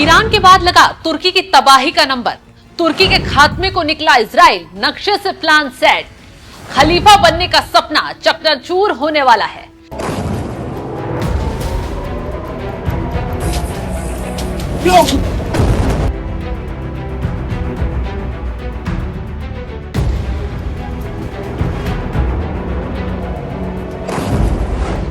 Iran के बाद लगा तुर्की की तबाही का नंबर। तुर्की के खात्मे को निकला इजराइल, नक्शे से प्लान सेट। खलीफा बनने का सपना चकनाचूर होने वाला है।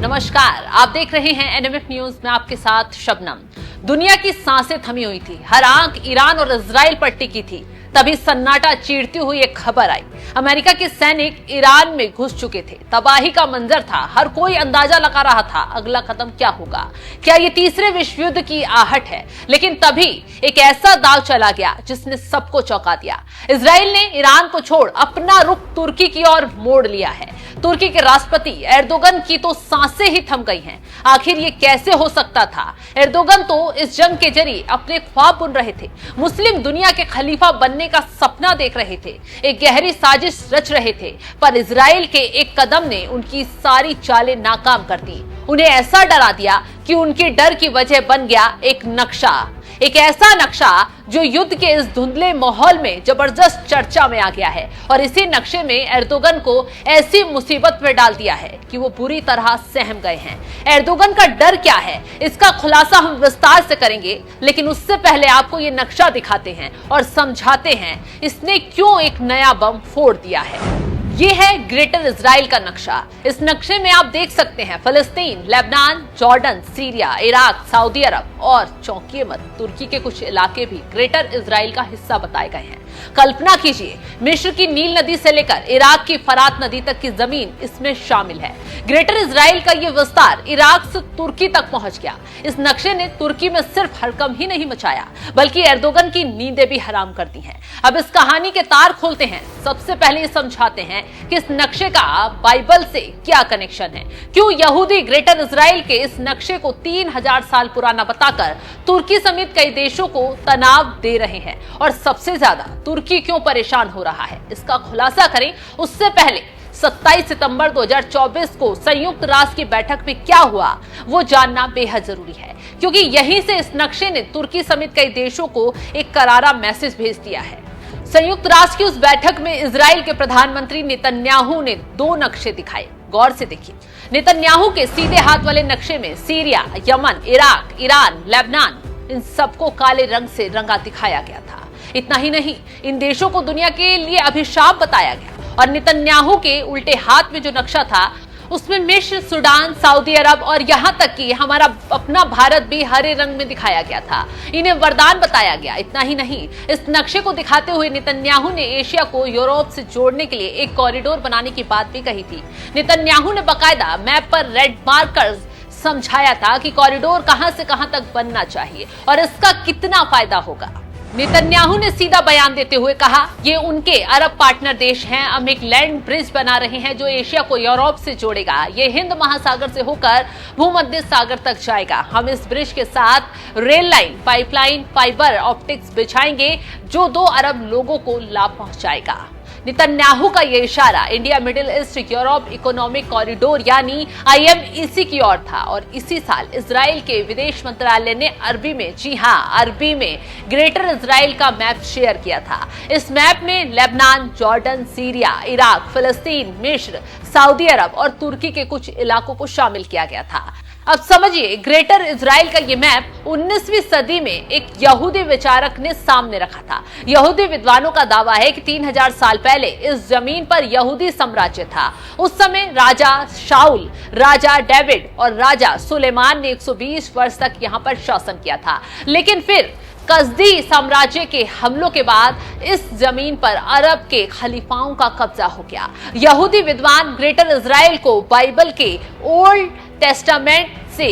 नमस्कार, आप देख रहे हैं एनएमएफ न्यूज में आपके साथ शबनम। दुनिया की सांसें थमी हुई थी, हर आंख ईरान और इजराइल पर टिकी थी। तभी सन्नाटा चीरती हुई एक खबर आई। अमेरिका के सैनिक ईरान में घुस चुके थे। तबाही का मंजर था। हर कोई अंदाजा लगा रहा था अगला कदम क्या होगा। क्या ये तीसरे विश्व युद्ध की आहट है? लेकिन तभी एक ऐसा दाव चला गया जिसने सबको चौंका दिया। इजराइल ने ईरान को छोड़ अपना रुख तुर्की की ओर मोड़ लिया है। तुर्की के राष्ट्रपति एर्दोगन की तो सांसें ही थम गई हैं। आखिर ये कैसे हो सकता था? एर्दोगन तो इस जंग के जरिए अपने ख्वाब बुन रहे थे, मुस्लिम दुनिया के खलीफा बनने का सपना देख रहे थे, एक गहरी साजिश रच रहे थे। पर इजराइल के एक कदम ने उनकी सारी चालें नाकाम कर दी। उन्हें ऐसा डरा दिया कि उनके डर की वजह बन गया एक नक्शा, एक ऐसा नक्शा जो युद्ध के इस धुंधले माहौल में जबरदस्त चर्चा में आ गया है। और इसी नक्शे में एर्दोगन को ऐसी मुसीबत में डाल दिया है कि वो बुरी तरह सहम गए हैं। एर्दोगन का डर क्या है, इसका खुलासा हम विस्तार से करेंगे, लेकिन उससे पहले आपको ये नक्शा दिखाते हैं और समझाते हैं इसने क्यों एक नया बम फोड़ दिया है। ये है ग्रेटर इजराइल का नक्शा। इस नक्शे में आप देख सकते हैं फिलिस्तीन, Lebanon, Jordan, Syria, Iraq, Saudi Arab और चौंकिए मत, तुर्की के कुछ इलाके भी ग्रेटर इजराइल का हिस्सा बताए गए हैं। कल्पना कीजिए, मिस्र की नील नदी से लेकर इराक की फरात नदी तक की जमीन इसमें शामिल है। ग्रेटर इजराइल का ये विस्तार इराक से तुर्की तक पहुंच गया। इस नक्शे ने तुर्की में सिर्फ हड़कंप ही नहीं मचाया, बल्कि एर्दोगन की नींदें भी हराम कर दी हैं। अब इस कहानी के तार खोलते हैं। सबसे पहले समझाते हैं कि इस नक्शे का बाइबल से क्या कनेक्शन है। क्यों यहूदी ग्रेटर इजराइल के इस नक्शे को 3000 साल पुराना बताकर तुर्की समेत कई देशों को तनाव दे रहे हैं, और सबसे ज्यादा तुर्की क्यों परेशान हो रहा है, इसका खुलासा करें उससे पहले 27 सितंबर 2024 को संयुक्त राष्ट्र की बैठक में क्या हुआ वो जानना बेहद जरूरी है, क्योंकि यहीं से इस नक्शे ने तुर्की समेत कई देशों को एक करारा मैसेज भेज दिया है। संयुक्त राष्ट्र की उस बैठक में इजराइल के प्रधानमंत्री नेतन्याहू ने 2 नक्शे दिखाए। गौर से देखिए, नेतन्याहू के सीधे हाथ वाले नक्शे में Syria, Yemen, Iraq, Iran, Lebanon, इन सबको काले रंग से रंगा दिखाया गया था। इतना ही नहीं, इन देशों को दुनिया के लिए अभिशाप बताया गया। और नेतन्याहू के उल्टे हाथ में जो नक्शा था उसमें मिस्र, सूडान, सऊदी अरब और यहाँ तक कि हमारा अपना भारत भी हरे रंग में दिखाया गया था। इन्हें वरदान बताया गया। इतना ही नहीं, इस नक्शे को दिखाते हुए नेतन्याहू ने एशिया को यूरोप से जोड़ने के लिए एक कॉरिडोर बनाने की बात भी कही थी। नेतन्याहू ने बाकायदा मैप पर रेड मार्कर्स समझाया था कि कॉरिडोर कहां से कहां तक बनना चाहिए और इसका कितना फायदा होगा। नेतन्याहू ने सीधा बयान देते हुए कहा, ये उनके अरब पार्टनर देश हैं, हम एक लैंड ब्रिज बना रहे हैं जो एशिया को यूरोप से जोड़ेगा। ये हिंद महासागर से होकर भूमध्य सागर तक जाएगा। हम इस ब्रिज के साथ rail line, pipeline, fibre optics बिछाएंगे जो 2 अरब लोगों को लाभ पहुंचाएगा। नेतन्याहू का यह इशारा India middle east Europe economic corridor यानी IMEC की ओर था। और इसी साल इजराइल के विदेश मंत्रालय ने अरबी में, जी हाँ अरबी में, ग्रेटर इजराइल का मैप शेयर किया था। इस मैप में लेबनान, जॉर्डन, सीरिया, इराक, फिलिस्तीन, मिस्र, सऊदी अरब और तुर्की के कुछ इलाकों को शामिल किया गया था। अब समझिए, ग्रेटर इजराइल का ये मैप 19वीं सदी में एक यहूदी विचारक ने सामने रखा था। यहूदी विद्वानों का दावा है कि 3000 साल पहले इस जमीन पर यहूदी साम्राज्य था। उस समय राजा शाउल, राजा डेविड और राजा सुलेमान ने 120 वर्ष तक यहाँ पर शासन किया था। लेकिन फिर कसदी साम्राज्य के हमलों के बाद इस जमीन पर अरब के खलीफाओं का कब्जा हो गया। यहूदी विद्वान ग्रेटर इजराइल को बाइबल के ओल्ड टेस्टामेंट से,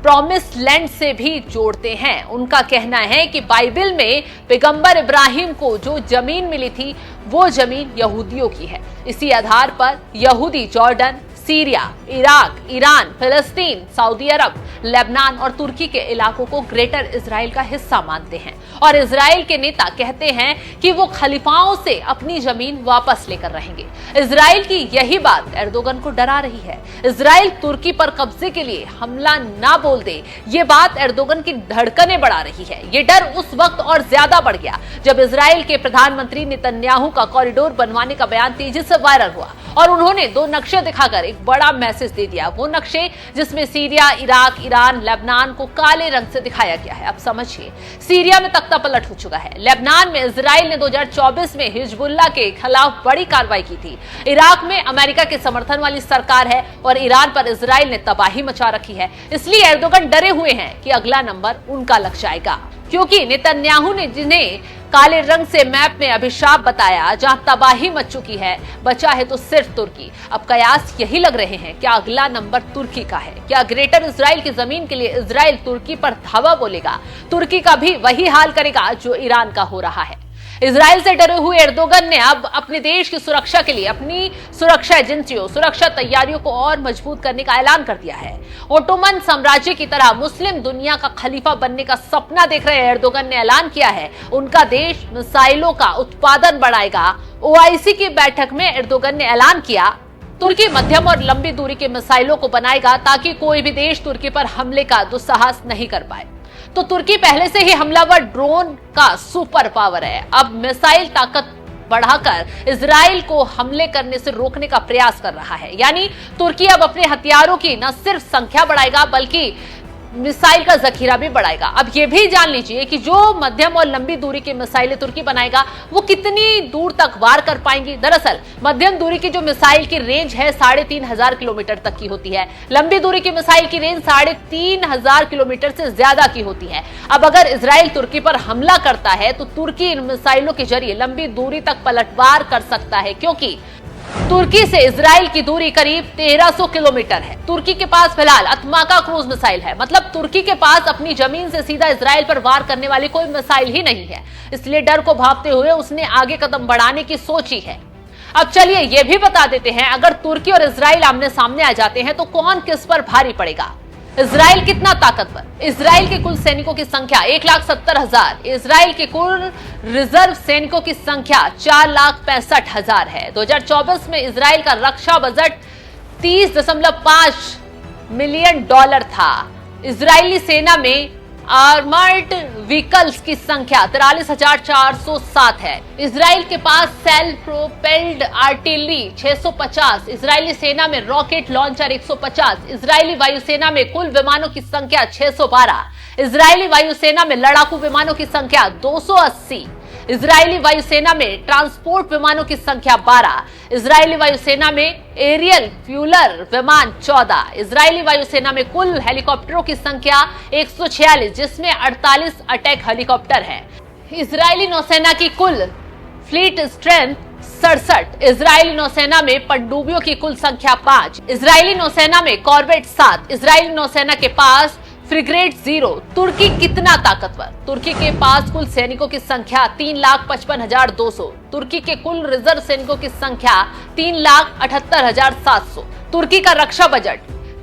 प्रॉमिस लैंड से भी जोड़ते हैं। उनका कहना है कि बाइबल में पैगंबर इब्राहिम को जो जमीन मिली थी वो जमीन यहूदियों की है। इसी आधार पर यहूदी जॉर्डन, सीरिया, इराक, ईरान, फिलिस्तीन, सऊदी अरब, लेबनान और तुर्की के इलाकों को ग्रेटर इजराइल का हिस्सा मानते हैं और इजराइल के नेता कहते हैं कि वो खलीफाओं से अपनी जमीन वापस लेकर रहेंगे। इजराइल की यही बात एर्दोगन को डरा रही है। इजराइल तुर्की पर कब्जे के लिए हमला ना बोल दे, ये बात एर्दोगन की धड़कनें बढ़ा रही है। ये डर उस वक्त और ज्यादा बढ़ गया जब इजराइल के प्रधानमंत्री नेतन्याहू का कॉरिडोर बनवाने का बयान तेजी से वायरल हुआ और उन्होंने 2 नक्शे दिखाकर एक बड़ा मैसेज दे दिया। वो नक्शे जिसमें सीरिया, इराक, ईरान, लेबनान को काले रंग से दिखाया गया है। अब समझिए, सीरिया में तख्ता पलट हो चुका है। लेबनान में इजराइल ने 2024 में हिजबुल्लाह के खिलाफ बड़ी कार्रवाई की थी। इराक में अमेरिका के समर्थन वाली सरकार है और ईरान पर इजराइल ने तबाही मचा रखी है। इसलिए एर्दोगन डरे हुए हैं कि अगला नंबर उनका लग जाएगा, क्योंकि नेतन्याहू ने जिन्हें काले रंग से मैप में अभिशाप बताया, जहां तबाही मच चुकी है, बचा है तो सिर्फ तुर्की। अब कयास यही लग रहे हैं, क्या अगला नंबर तुर्की का है? क्या ग्रेटर इजराइल की जमीन के लिए इजराइल तुर्की पर धावा बोलेगा? तुर्की का भी वही हाल करेगा जो ईरान का हो रहा है। इजराइल से डरे हुए एर्दोगन ने अब अपने देश की सुरक्षा के लिए अपनी सुरक्षा एजेंसियों, सुरक्षा तैयारियों को और मजबूत करने का ऐलान कर दिया है। ओटोमन साम्राज्य की तरह मुस्लिम दुनिया का खलीफा बनने का सपना देख रहे एर्दोगन ने ऐलान किया है, उनका देश मिसाइलों का उत्पादन बढ़ाएगा। ओआईसी की बैठक में एर्दोगन ने ऐलान किया, तुर्की मध्यम और लंबी दूरी के मिसाइलों को बनाएगा ताकि कोई भी देश तुर्की पर हमले का दुस्साहस नहीं कर पाए। तो तुर्की पहले से ही हमलावर ड्रोन का सुपर पावर है। अब मिसाइल ताकत बढ़ाकर इजराइल को हमले करने से रोकने का प्रयास कर रहा है। यानी तुर्की अब अपने हथियारों की न सिर्फ संख्या बढ़ाएगा बल्कि मिसाइल का जखीरा भी बढ़ाएगा। अब ये भी जान लीजिए कि जो मध्यम और लंबी दूरी की मिसाइलें तुर्की बनाएगा वो कितनी दूर तक वार कर पाएंगी। दरअसल मध्यम दूरी की जो मिसाइल की रेंज है 3500 किलोमीटर तक की होती है। लंबी दूरी की मिसाइल की रेंज 3500 किलोमीटर से ज्यादा की होती है। अब अगर इजराइल तुर्की पर हमला करता है तो तुर्की इन मिसाइलों के जरिए लंबी दूरी तक पलटवार कर सकता है, क्योंकि तुर्की से इजराइल की दूरी करीब 1300 किलोमीटर है। तुर्की के पास फिलहाल अत्माका क्रूज मिसाइल है, मतलब तुर्की के पास अपनी जमीन से सीधा इजराइल पर वार करने वाली कोई मिसाइल ही नहीं है। इसलिए डर को भांपते हुए उसने आगे कदम बढ़ाने की सोची है। अब चलिए यह भी बता देते हैं, अगर तुर्की और इजराइल आमने सामने आ जाते हैं तो कौन किस पर भारी पड़ेगा। इजराइल कितना ताकतवर? इजराइल के कुल सैनिकों की संख्या 1,70,000। इजराइल के कुल रिजर्व सैनिकों की संख्या 4,65,000 है। 2024 में इजराइल का रक्षा बजट $30.5 मिलियन था। इजरायली सेना में आर्मर्ड व्हीकल्स की संख्या 43,407 है। इजराइल के पास सेल्फ प्रोपेल्ड आर्टिलरी 650, इजरायली सेना में रॉकेट लॉन्चर 150, इजरायली वायुसेना में कुल विमानों की संख्या 612, इजरायली वायुसेना में लड़ाकू विमानों की संख्या 280, इजरायली वायुसेना में ट्रांसपोर्ट विमानों की संख्या 12, इजरायली वायुसेना में एरियल फ्यूलर विमान 14, इजरायली वायुसेना में कुल हेलीकॉप्टरों की संख्या 146, जिसमें 48 अटैक हेलीकॉप्टर हैं। इजरायली नौसेना की कुल फ्लीट स्ट्रेंथ 67, इजरायली नौसेना में पनडुब्बियों की कुल संख्या 5, इजरायली नौसेना में कॉर्वेट 7, इजरायली नौसेना के पास फ्रिगेट 0। तुर्की कितना ताकतवर? तुर्की के पास कुल सैनिकों की संख्या 3,55,200, तुर्की के कुल रिजर्व सैनिकों की संख्या 3,78,700, तुर्की का रक्षा बजट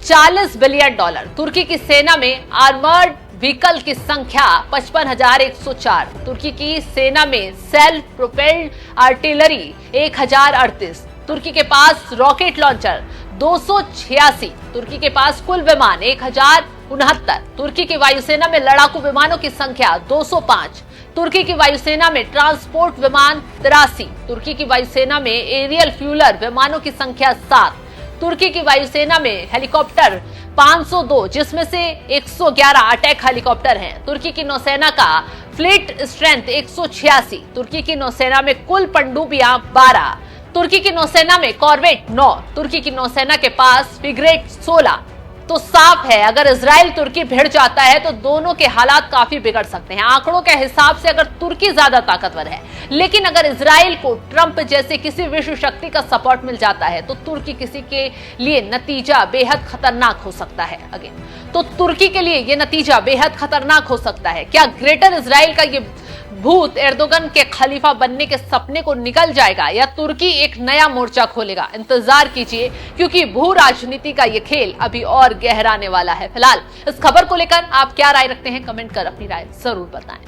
$40 बिलियन, तुर्की की सेना में आर्मर्ड व्हीकल की संख्या 55,104, तुर्की की सेना में सेल्फ प्रोपेल्ड आर्टिलरी 1,038, तुर्की के पास रॉकेट लॉन्चर 286, तुर्की के पास कुल विमान 1,069, तुर्की की वायुसेना में लड़ाकू विमानों की संख्या 205, तुर्की की वायुसेना में ट्रांसपोर्ट विमान 83, तुर्की की वायुसेना में एरियल फ्यूलर विमानों की संख्या 7, तुर्की की वायुसेना में हेलीकॉप्टर 502, जिसमें से 111 अटैक हेलीकॉप्टर हैं। तुर्की की नौसेना का फ्लीट स्ट्रेंथ 186, तुर्की की नौसेना में कुल पनडुब्बियां 12, तुर्की की नौसेना में कॉर्वेट 9, तुर्की की नौसेना के पास फ्रिगेट 16। तो साफ है, अगर इजराइल तुर्की भिड़ जाता है तो दोनों के हालात काफी बिगड़ सकते हैं। आंकड़ों के हिसाब से अगर तुर्की ज्यादा ताकतवर है, लेकिन अगर इजराइल को ट्रंप जैसे किसी विश्व शक्ति का सपोर्ट मिल जाता है तो तुर्की किसी के लिए नतीजा बेहद खतरनाक हो सकता है। तो तुर्की के लिए यह नतीजा बेहद खतरनाक हो सकता है। क्या ग्रेटर इजराइल का ये भूत एर्दोगन के खलीफा बनने के सपने को निकल जाएगा या तुर्की एक नया मोर्चा खोलेगा? इंतजार कीजिए, क्योंकि भू राजनीति का यह खेल अभी और गहराने वाला है। फिलहाल इस खबर को लेकर आप क्या राय रखते हैं? कमेंट कर अपनी राय जरूर बताएं।